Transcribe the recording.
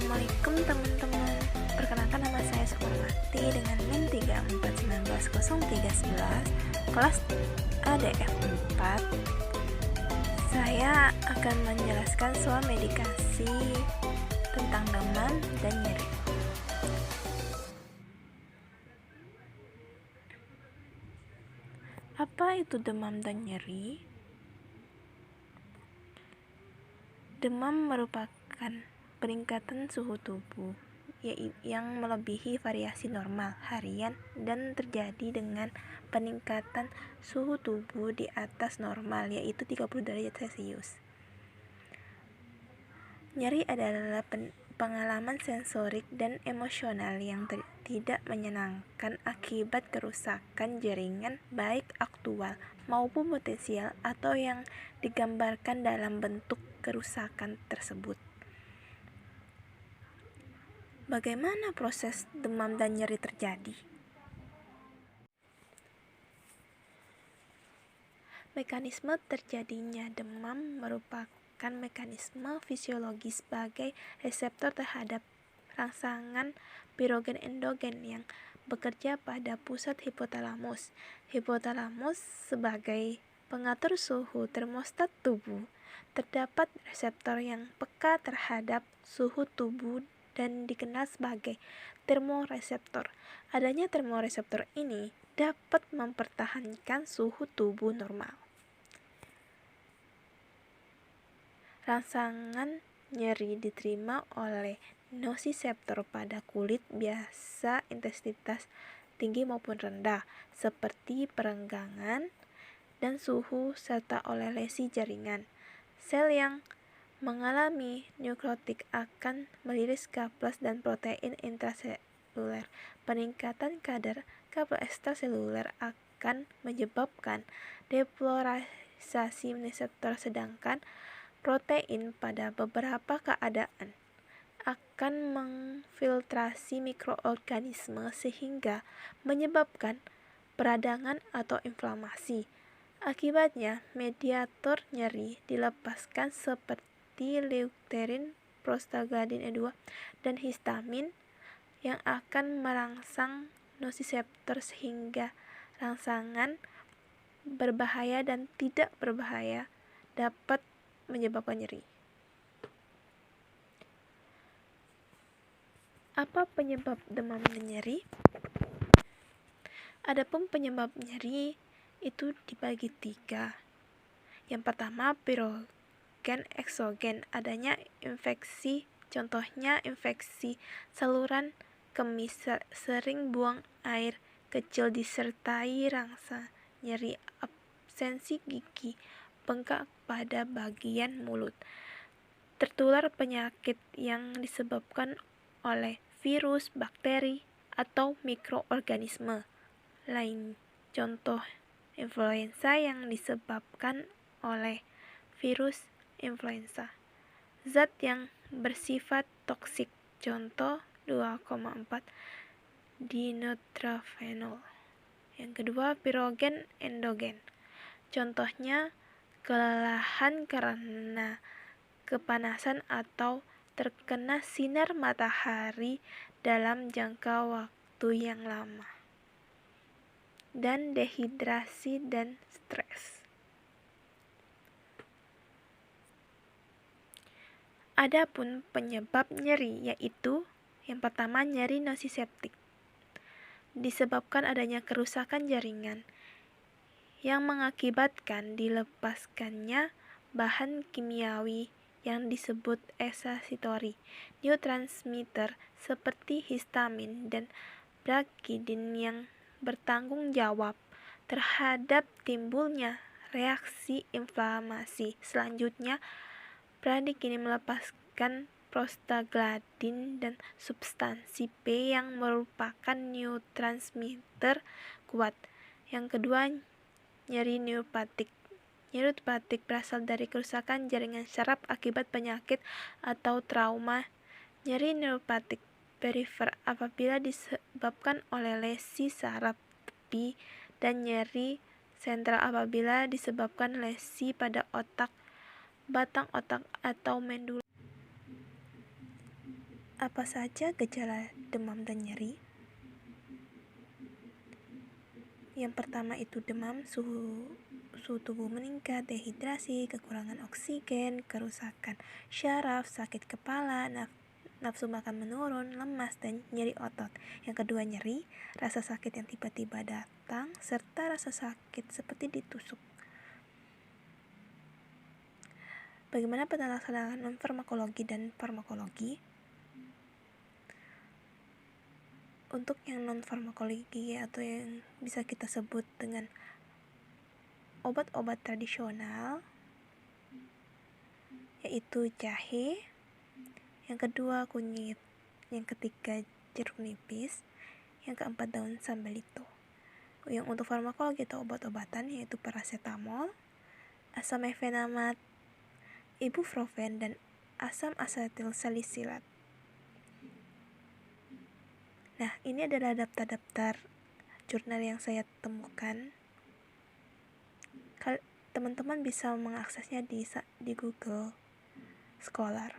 Assalamualaikum teman-teman. Perkenalkan, nama saya Sukarmati dengan NIM 34190311 kelas ADF 4. Saya akan menjelaskan soal medikasi tentang demam dan nyeri. Apa itu demam dan nyeri? Demam merupakan peningkatan suhu tubuh yang melebihi variasi normal harian dan terjadi dengan peningkatan suhu tubuh di atas normal, yaitu 30 derajat Celcius. Nyeri adalah pengalaman sensorik dan emosional yang tidak menyenangkan akibat kerusakan jaringan, baik aktual maupun potensial, atau yang digambarkan dalam bentuk kerusakan tersebut. Bagaimana proses demam dan nyeri terjadi? Mekanisme terjadinya demam merupakan mekanisme fisiologis sebagai reseptor terhadap rangsangan pirogen endogen yang bekerja pada pusat hipotalamus. Hipotalamus sebagai pengatur suhu termostat tubuh. Terdapat reseptor yang peka terhadap suhu tubuh dan dikenal sebagai termoreseptor. Adanya termoreseptor ini dapat mempertahankan suhu tubuh normal. Rangsangan nyeri diterima oleh nosiseptor pada kulit, biasa intensitas tinggi maupun rendah, seperti perenggangan dan suhu, serta oleh lesi jaringan. Sel yang mengalami nekrotik akan meliris kaplas dan protein intraseluler. Peningkatan kadar kaplas ekstraseluler akan menyebabkan depolarisasi reseptor, sedangkan protein pada beberapa keadaan akan mengfiltrasi mikroorganisme sehingga menyebabkan peradangan atau inflamasi. Akibatnya, mediator nyeri dilepaskan seperti leukerin, prostaglandin E2, dan histamin yang akan merangsang nosiseptor sehingga rangsangan berbahaya dan tidak berbahaya dapat menyebabkan nyeri. Apa penyebab demam dan nyeri? Adapun penyebab nyeri itu dibagi 3. Yang pertama, pirogen eksogen, adanya infeksi, contohnya infeksi saluran kemih, sering buang air kecil disertai rangsa nyeri, absensi gigi, bengkak pada bagian mulut. Tertular penyakit yang disebabkan oleh virus, bakteri, atau mikroorganisme lain. Contoh influenza yang disebabkan oleh virus influenza. Zat yang bersifat toksik, contoh 2,4 dinitrophenol. Yang kedua, pirogen endogen. Contohnya kelelahan karena kepanasan atau terkena sinar matahari dalam jangka waktu yang lama, dan dehidrasi dan stres. Adapun penyebab nyeri yaitu yang pertama, nyeri nosiseptik, disebabkan adanya kerusakan jaringan yang mengakibatkan dilepaskannya bahan kimiawi yang disebut excitatory neurotransmitter seperti histamin dan bradykinin yang bertanggung jawab terhadap timbulnya reaksi inflamasi. Selanjutnya, bradykinin melepaskan prostaglandin dan substansi P yang merupakan neurotransmitter kuat. Yang kedua, nyeri neuropatik. Nyeri neuropatik berasal dari kerusakan jaringan saraf akibat penyakit atau trauma. Nyeri neuropatik perifer apabila disebabkan oleh lesi saraf tepi, dan nyeri sentral apabila disebabkan lesi pada otak, batang otak, atau medula. Apa saja gejala demam dan nyeri? Yang pertama itu demam, suhu tubuh meningkat, dehidrasi, kekurangan oksigen, kerusakan syaraf, sakit kepala, nafsu makan menurun, lemas, dan nyeri otot. Yang kedua nyeri, rasa sakit yang tiba-tiba datang, serta rasa sakit seperti ditusuk. Bagaimana penelaksanaan non-farmakologi dan farmakologi? Untuk yang non-farmakologi atau yang bisa kita sebut dengan obat-obat tradisional, yaitu jahe, yang kedua kunyit, yang ketiga jeruk nipis, yang keempat daun sambelito. Yang untuk farmakologi atau obat-obatan yaitu paracetamol, asam efenamat, ibuprofen, dan asam asetil salisilat. Nah, ini adalah daftar-daftar jurnal yang saya temukan. Teman-teman bisa mengaksesnya di Google Scholar.